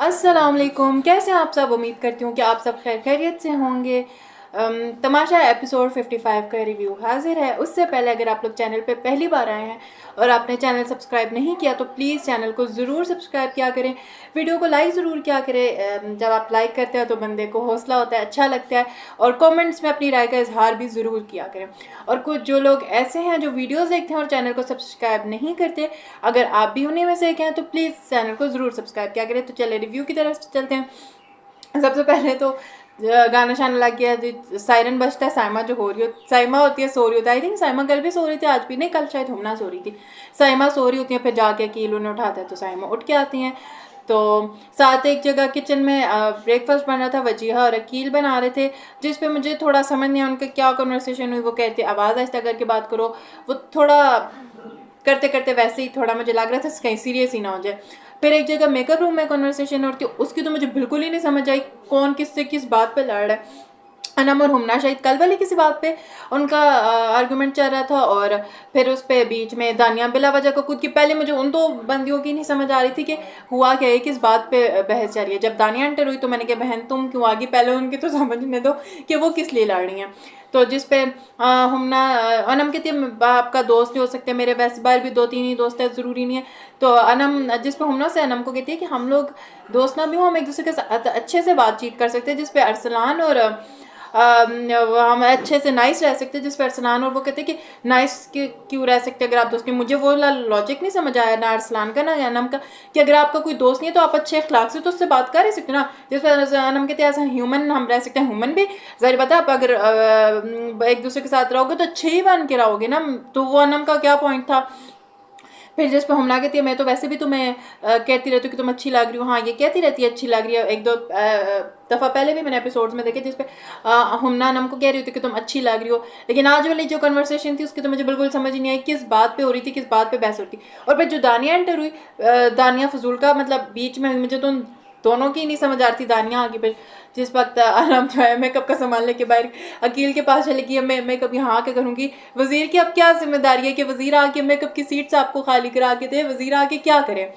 अस्सलाम वालेकुम। कैसे हैं आप सब? उम्मीद करती हूँ कि आप सब खैर खैरियत से होंगे। तमाशा एपिसोड 55 का रिव्यू हाजिर है। उससे पहले अगर आप लोग चैनल पे पहली बार आए हैं और आपने चैनल सब्सक्राइब नहीं किया तो प्लीज़ चैनल को ज़रूर सब्सक्राइब किया करें, वीडियो को लाइक ज़रूर किया करें। जब आप लाइक करते हैं तो बंदे को हौसला होता है, अच्छा लगता है, और कमेंट्स में अपनी राय का इजहार भी ज़रूर किया करें। और कुछ जो लोग ऐसे हैं जो वीडियोज़ देखते हैं और चैनल को सब्सक्राइब नहीं करते, अगर आप भी उन्हीं में से एक हैं तो प्लीज़ चैनल को ज़रूर सब्सक्राइब किया करें। तो चले रिव्यू की तरफ चलते हैं। सबसे पहले तो गाना शाना लग गया, जो सायरन बजता है, साइमा जो हो रही हो, साइमा होती है सो रही होती है। आई थिंक साइमा कल भी सो रही थी, आज भी नहीं, कल शायद हमना सो रही थी। साइमा सो रही होती है, फिर जाके अकील उन्हें उठाता है तो साइमा उठ के आती हैं। तो साथ एक जगह किचन में ब्रेकफास्ट बन रहा था, वजीहा और अकील बना रहे थे, जिस पे मुझे थोड़ा समझ नहीं आया उनका क्या कन्वर्सेशन हुई। वो कहते आवाज़ आहिस्ता करके बात करो, वो थोड़ा करते करते वैसे ही थोड़ा मुझे लग रहा था कहीं सीरियस ही ना हो जाए। फिर एक जगह मेकअप रूम में कन्वर्सेशन होती है, उसकी तो मुझे बिल्कुल ही नहीं समझ आई कौन किससे किस बात पे लड़ रहा है। अनम और हुमना शायद कल वाली किसी बात पे उनका आर्गुमेंट चल रहा था, और फिर उस पे बीच में दानिया बिला वजह को खुद की, पहले मुझे उन दो बंदियों की नहीं समझ आ रही थी कि हुआ क्या है, किस बात पे बहस चल रही है। जब दानिया एंटर हुई तो मैंने कहा बहन तुम क्यों आ गई, पहले उनकी तो समझने दो कि वो किस लिए लड़ रही हैं। तो जिस पे हमना अनम कहती है आपका दोस्त नहीं हो सकते, मेरे वैसे बार भी 2-3 ही दोस्त है, ज़रूरी नहीं है। तो अनम, जिस पे हमना से अनम को कहती है कि हम लोग दोस्त ना भी हो, हम एक दूसरे के साथ अच्छे से बातचीत कर सकते हैं, जिस पे अरसलान और हम अच्छे से नाइस रह सकते हैं, जिस पर अरसलान और वो कहते हैं कि नाइस क्यों रह सकते अगर आप दोस्त नहीं। मुझे वो लॉजिक नहीं समझ आया ना अरसलान का ना अनम का, कि अगर आपका कोई दोस्त नहीं है तो आप अच्छे अखलाक से तो उससे बात कर ही सकते हो ना। जिस पर अनम कहते हैं ऐसा ह्यूमन हम रह सकते हैं, ह्यूमन भी ज़ाहिर बात है, आप अगर एक दूसरे के साथ रहोगे तो अच्छे ही बन के रहोगे ना। तो वो अनम का क्या पॉइंट था। फिर जिस पर हमला कहती है मैं तो वैसे भी तुम्हें कहती रहती हूँ कि तुम अच्छी लग रही हो, हाँ ये कहती रहती है अच्छी लग रही है। एक दो दफ़ा पहले भी मैंने एपिसोड्स में देखे जिस पे हमना नम को कह रही होती कि तुम अच्छी लग रही हो, लेकिन आज वाली जो कन्वर्सेशन थी उसकी तो मुझे बिल्कुल समझ ही नहीं आई किस बात पे हो रही थी, किस बात पे बहस हो रही थी। और फिर जो दानिया एंटर हुई, दानिया फजूल का मतलब बीच में हुई, मुझे तो दोनों की नहीं समझ आ रही थी। दानिया आगे फिर जिस वक्त आराम जो है मेकअप का सामान लेके बाहर अकील के पास चले गई, मैं मेकअप यहाँ आके करूँगी, वजीर की अब क्या जिम्मेदारी है कि वजीर आके मेकअप की सीट्स आपको खाली करा के दे, वजीर आके क्या करे।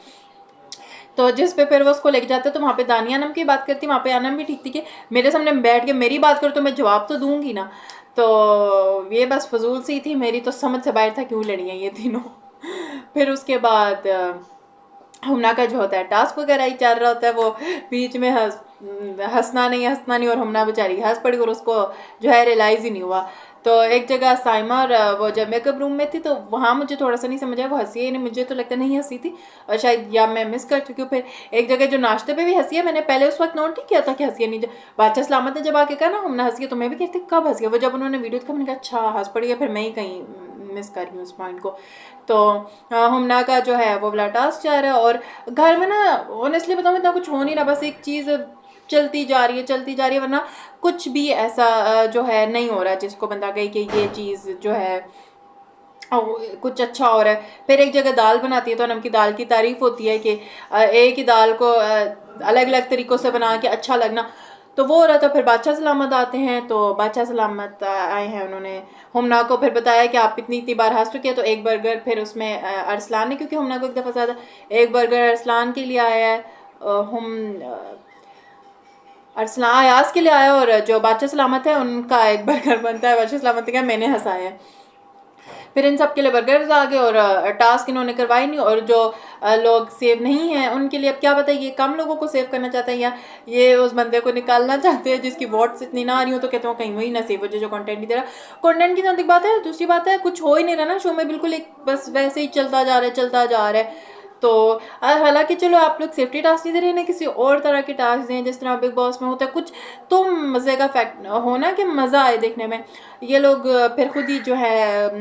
तो जिस पे फिर वो उसको लेके जाते तो वहाँ पे दानिया अनम की बात करती, वहाँ पे अनम भी ठीक थी कि मेरे सामने बैठ के मेरी बात करो तो मैं जवाब तो दूंगी ना। तो ये बस फजूल सी थी, मेरी तो समझ से बाहर था क्यों लड़ी हैं ये तीनों। फिर उसके बाद हमना का जो होता है टास्क वगैरह ही चल रहा होता है, वो बीच में हंसना नहीं, और हमना बेचारी हंस पड़ी और उसको जो है रियलाइज़ ही नहीं हुआ। तो एक जगह साइमा और वो जब मेकअप रूम में थी तो वहाँ मुझे थोड़ा सा नहीं समझ आया वो हंसी है नहीं, मुझे तो लगता नहीं हंसी थी, और शायद या मैं मिस कर चुकी हूँ। फिर एक जगह जो नाश्ते पे भी हंसी है, मैंने पहले उस वक्त नोट नहीं किया था कि हंसी नहीं। बादशाह सलामत ने जब आके कहा ना हमने हंसी है, तो मैं भी कहती कब हंसी है, वो जब उन्होंने वीडियो देखा मैंने कहा अच्छा हंस पड़ी है, फिर मैं ही कहीं मिस कर रही हूँ उस पॉइंट को। तो हमना का जो है वो वाला टास्क जा रहा है, और घर में ना ऑनेस्टली बताऊँ इतना कुछ हो नहीं रहा, बस एक चीज़ चलती जा रही है, वरना कुछ भी ऐसा जो है नहीं हो रहा जिसको बंदा कहे कि ये चीज़ जो है कुछ अच्छा हो रहा है। फिर एक जगह दाल बनाती है तो नम की दाल की तारीफ होती है कि एक ही दाल को अलग अलग तरीक़ों से बना के अच्छा लगना, तो वो हो रहा था। फिर बादशाह सलामत आते हैं, तो बादशाह सलामत आए हैं, उन्होंने हमना को फिर बताया कि आप इतनी बार हंस चुके हैं, तो एक बर्गर फिर उसमें अरसलान ने, क्योंकि हमना को एक दफ़ा ज़्यादा, एक बर्गर अरसलान के लिए आया है, हम अरसलान अयाज के लिए आया, और जो बादशाह सलामत है उनका एक बर्गर बनता है। बादशाह सलामत ने कहा मैंने हंसाया है। फिर इन सब के लिए बर्गर आ गए और टास्क इन्होंने करवाई नहीं, और जो लोग सेव नहीं हैं उनके लिए अब क्या पता ये कम लोगों को सेव करना चाहते हैं या ये उस बंदे को निकालना चाहते हैं जिसकी वोट्स इतनी ना आ रही हो, तो कहते हो कहीं वही ना सेव हो जो कंटेंट नहीं दे रहा। कंटेंट की तो बात है, दूसरी बात है कुछ हो ही नहीं रहा ना शो में, बिल्कुल एक बस वैसे ही चलता जा रहा है। तो हालांकि चलो आप लोग सेफ्टी टास्क नहीं दे रहे हैं, किसी और तरह के टास्क दें जिस तरह बिग बॉस में होता है, कुछ तो मज़े का फैक्ट होना कि मज़ा आए देखने में। ये लोग फिर खुद ही जो है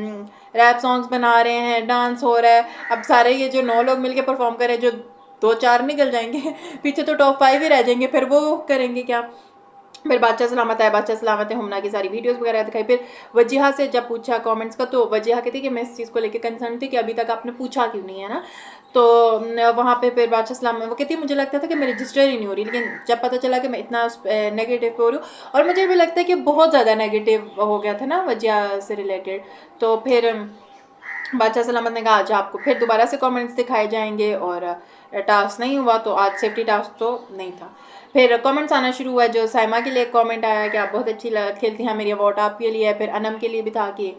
रैप सॉन्ग्स बना रहे हैं, डांस हो रहा है, अब सारे ये जो 9 लोग मिलके परफॉर्म कर रहे हैं, जो 2-4 निकल जाएंगे पीछे तो टॉप 5 ही रह जाएंगे, फिर वो करेंगे क्या। फिर बादशाह सलामत आया, बादशाह सलामत है हमना की सारी वीडियोस वगैरह दिखाई। फिर वजीहा से जब पूछा कमेंट्स का, तो वजीहा कहती कि मैं इस चीज़ को लेकर कंसर्न थी कि अभी तक आपने पूछा क्यों नहीं है ना। तो वहाँ पे फिर बादशाह सलामत वो कहती मुझे लगता था कि मेरी रजिस्टर ही नहीं हो रही, लेकिन जब पता चला कि मैं इतना नेगेटिव पे हो रही हूँ, और मुझे भी लगता है कि बहुत ज़्यादा नेगेटिव हो गया था ना वजीहा से रिलेटेड, तो फिर बादशाह सलामत ने कहा आज आपको फिर दोबारा से कमेंट्स दिखाए जाएंगे, और टास्क नहीं हुआ तो आज सेफ्टी टास्क तो नहीं था। फिर कमेंट्स आना शुरू हुआ। जो साइमा के लिए कमेंट आया कि आप बहुत अच्छी खेलती हैं, मेरी अवार्ड आपके लिए है। फिर अनम के लिए भी था कि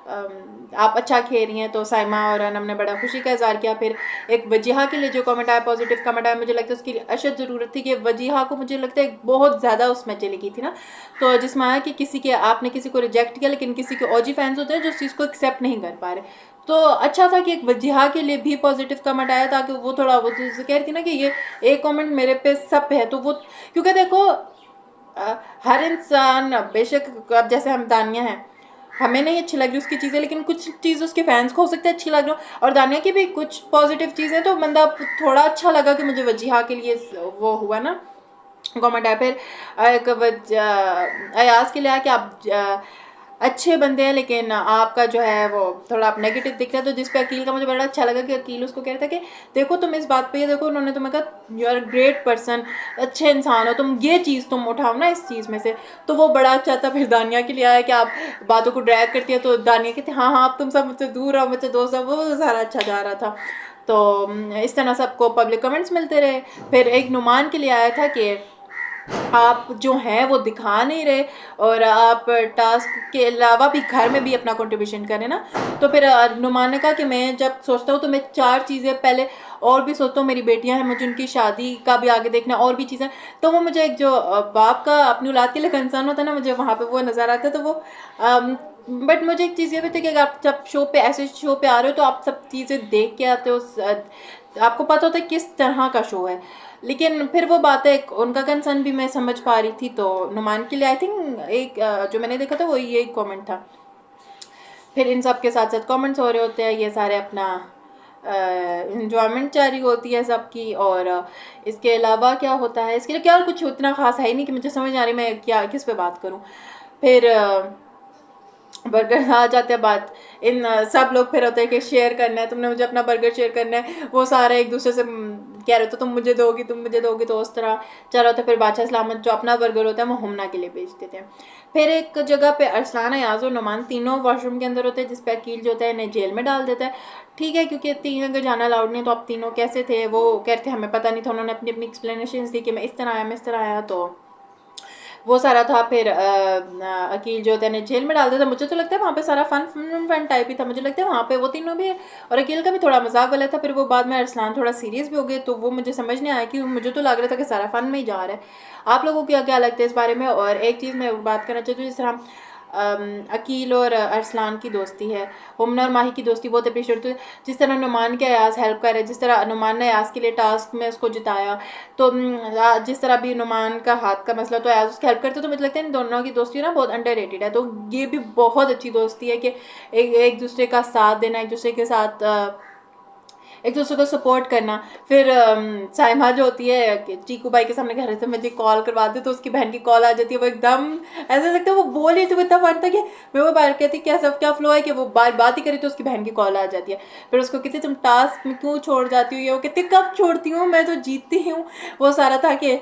आप अच्छा खेल रही हैं, तो साइमा और अनम ने बड़ा खुशी का इज़हार किया। फिर एक वजीहा के लिए जो कमेंट आया, पॉजिटिव कमेंट आया, मुझे लगता है उसकी अशद ज़रूरत थी कि वजीहा को मुझे लगता है बहुत ज़्यादा उसमें चली गई थी ना, तो जिसमें आया कि किसी के आपने किसी को रिजेक्ट किया, लेकिन किसी के ओजी फैंस होते हैं जो उस चीज़ को एक्सेप्ट नहीं कर पा रहे, तो अच्छा था कि एक वजीहा के लिए भी पॉजिटिव कमेंट आया, ताकि वो थोड़ा वो कह रही थी ना कि ये एक कमेंट मेरे पे सब पे है, तो वो क्योंकि देखो हर इंसान बेशक अब जैसे हम दानिया हैं, हमें नहीं अच्छी लग रही उसकी चीज़ें, लेकिन कुछ चीज़ उसके फैंस को हो सकता है अच्छी लग रही हो, और दानिया की भी कुछ पॉजिटिव चीज़ें, तो बंदा थोड़ा अच्छा लगा कि मुझे वजीहा के लिए वो हुआ ना कमेंट आया। फिर एक अयाज के लिए कि आप अच्छे बंदे हैं, लेकिन आपका जो है वो थोड़ा आप नेगेटिव दिख रहा है, तो जिस पे अकील का मुझे बड़ा अच्छा लगा कि अकील उसको कह रहा था कि देखो तुम इस बात पे ये देखो, उन्होंने तुम्हें कहा यू आर ग्रेट पर्सन, अच्छे इंसान हो तुम, ये चीज़ तुम उठाओ ना इस चीज़ में से, तो वो बड़ा अच्छा था। फिर दानिया के लिए आया कि आप बातों को ड्रैग करती है, तो दानिया कहती हाँ हाँ आप तुम सब मुझसे दूर रहो, मुझसे दोस्त रहो, वो सारा अच्छा जा रहा था। तो इस तरह सबको पब्लिक कमेंट्स मिलते रहे। फिर एक नुमान के लिए आया था कि आप जो हैं वो दिखा नहीं रहे, और आप टास्क के अलावा भी घर में भी अपना कंट्रीब्यूशन करें ना। तो फिर नुमान ने कहा कि मैं जब सोचता हूँ तो मैं 4 चीज़ें पहले और भी सोचता हूँ, मेरी बेटियां हैं, मुझे उनकी शादी का भी आगे देखना, और भी चीज़ें, तो वो मुझे एक जो बाप का अपनी औलाद के लिए कंसर्न होता है ना, मुझे वहाँ पे वो नज़र आता है। तो वो बट मुझे एक चीज़ ये भी थी कि आप जब शो पे ऐसे शो पे आ रहे हो तो आप सब चीज़ें देख के आते हो, आपको पता होता है किस तरह का शो है। लेकिन फिर वो बातें उनका कंसर्न भी मैं समझ पा रही थी, तो नुमान के लिए आई थिंक एक जो मैंने देखा था वो ये कमेंट था। फिर इन सब के साथ साथ कमेंट्स हो रहे होते हैं, ये सारे अपना इंजॉयमेंट जारी होती है सबकी। और इसके अलावा क्या होता है, इसके लिए क्या कुछ उतना खास है ही नहीं कि मुझे समझ आ रही मैं क्या किस पे बात करूं। फिर बर्गर आ जाते हैं बात, इन सब लोग फिर होते हैं कि शेयर करना है, तुमने मुझे अपना बर्गर शेयर करना है, वो सारे एक दूसरे से कह रहे होते तुम मुझे दोगी तुम मुझे दोगी, तो उस तरह चल रहा होता है। फिर बादशाह सलामत जो अपना बर्गर होता है वो हुमना के लिए बेच देते हैं। फिर एक जगह पे अरसलान, अयाज और नुमान तीनों वॉशरूम के अंदर होते हैं, जिसपे अकील जो होता है इन्हें जेल में डाल देता है। ठीक है, क्योंकि तीन अगर जाना अलाउड नहीं, तो आप तीनों कैसे थे वो कहते हमें पता नहीं था, उन्होंने अपनी अपनी एक्सप्लेनेशन दी कि मैं इस तरह आया मैं इस तरह आया, तो वो सारा था। फिर अकील जो होता है जेल में डाल देता। मुझे तो लगता है वहाँ पे सारा फन टाइप ही था, मुझे लगता है वहाँ पे वो तीनों भी और अकील का भी थोड़ा मजाक वाला था। फिर वो बाद में अरसलान थोड़ा सीरियस भी हो गए, तो वो मुझे समझ नहीं आया कि मुझे तो लग रहा था कि सारा फन में ही जा रहा है। आप लोगों को क्या क्या लगता है इस बारे में। और एक चीज़ मैं बात करना चाहती हूँ, जिस तरह अकील और अरसलान की दोस्ती है, हुमना और माही की दोस्ती बहुत अप्रिशिएट होती है। जिस तरह नुमान के अयाज हेल्प कर रहे, जिस तरह नुमान ने अयाज के लिए टास्क में उसको जिताया, तो जिस तरह भी नुमान का हाथ का मसला तो अयाज उसकी हेल्प करते, तो मुझे लगता है इन दोनों की दोस्ती ना बहुत अंडररेटेड है। तो ये भी बहुत अच्छी दोस्ती है कि एक दूसरे का साथ देना, एक दूसरे के साथ एक दूसरे को सपोर्ट करना। फिर साइमा जो होती है कि चीकू भाई के सामने कह रहे थे मुझे कॉल करवा दे, तो उसकी बहन की कॉल आ जाती है, वो एकदम ऐसा लगता है वो बोल रही थी, वो इतना फन था कि मैं वो बात कहती क्या सब क्या फ्लो है कि वो बात ही करी तो उसकी बहन की कॉल आ जाती है। फिर उसको कहती तुम टास्क में क्यों छोड़ जाती हो, ये वो कहती कब छोड़ती हूँ मैं तो जीतती हूँ। वो सारा था कि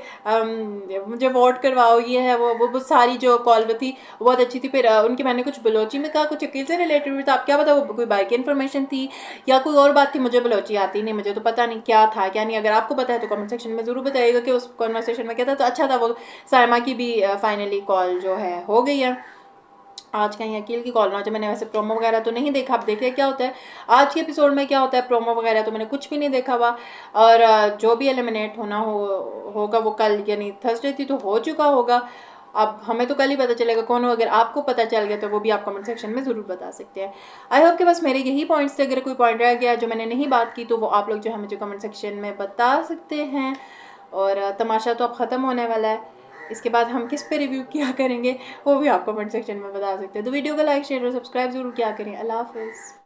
मुझे वोट करवाओ, ये है वो सारी जो कॉल थी वो बहुत अच्छी थी। फिर उनकी बहन ने कुछ बलोची में कहा, कुछ अकील से रिलेटेड भी था, आप क्या पता वो कोई बाइक की इन्फॉर्मेशन थी या कोई और बात थी, मुझे बलोची आती नहीं, मुझे तो पता नहीं क्या था क्या नहीं। अगर आपको पता है तो कमेंट सेक्शन में ज़रूर बताइएगा कि उस कॉन्वर्सेशन में क्या था। तो अच्छा था वो साइमा की भी फाइनली कॉल जो है हो गई है। आज कहीं अकील की कॉल ना हो। मैंने वैसे प्रोमो वगैरह तो नहीं देखा, आप देखिए क्या होता है आज के एपिसोड में क्या होता है। प्रोमो वगैरह तो मैंने कुछ भी नहीं देखा हुआ, और जो भी एलिमिनेट होना होगा वो कल यानी थर्सडे थी तो हो चुका होगा। अब हमें तो कल ही पता चलेगा कौन हो। अगर आपको पता चल गया तो वो भी आप कमेंट सेक्शन में ज़रूर बता सकते हैं। आई होप कि बस मेरे यही पॉइंट्स थे। अगर कोई पॉइंट रह गया जो मैंने नहीं बात की तो वो आप लोग जो है मुझे कमेंट सेक्शन में बता सकते हैं। और तमाशा तो अब ख़त्म होने वाला है, इसके बाद हम किस पे रिव्यू किया करेंगे वो भी आप कमेंट सेक्शन में बता सकते हैं। तो वीडियो को लाइक शेयर और सब्सक्राइब ज़रूर किया करें। अल्लाह हाफ़िज़।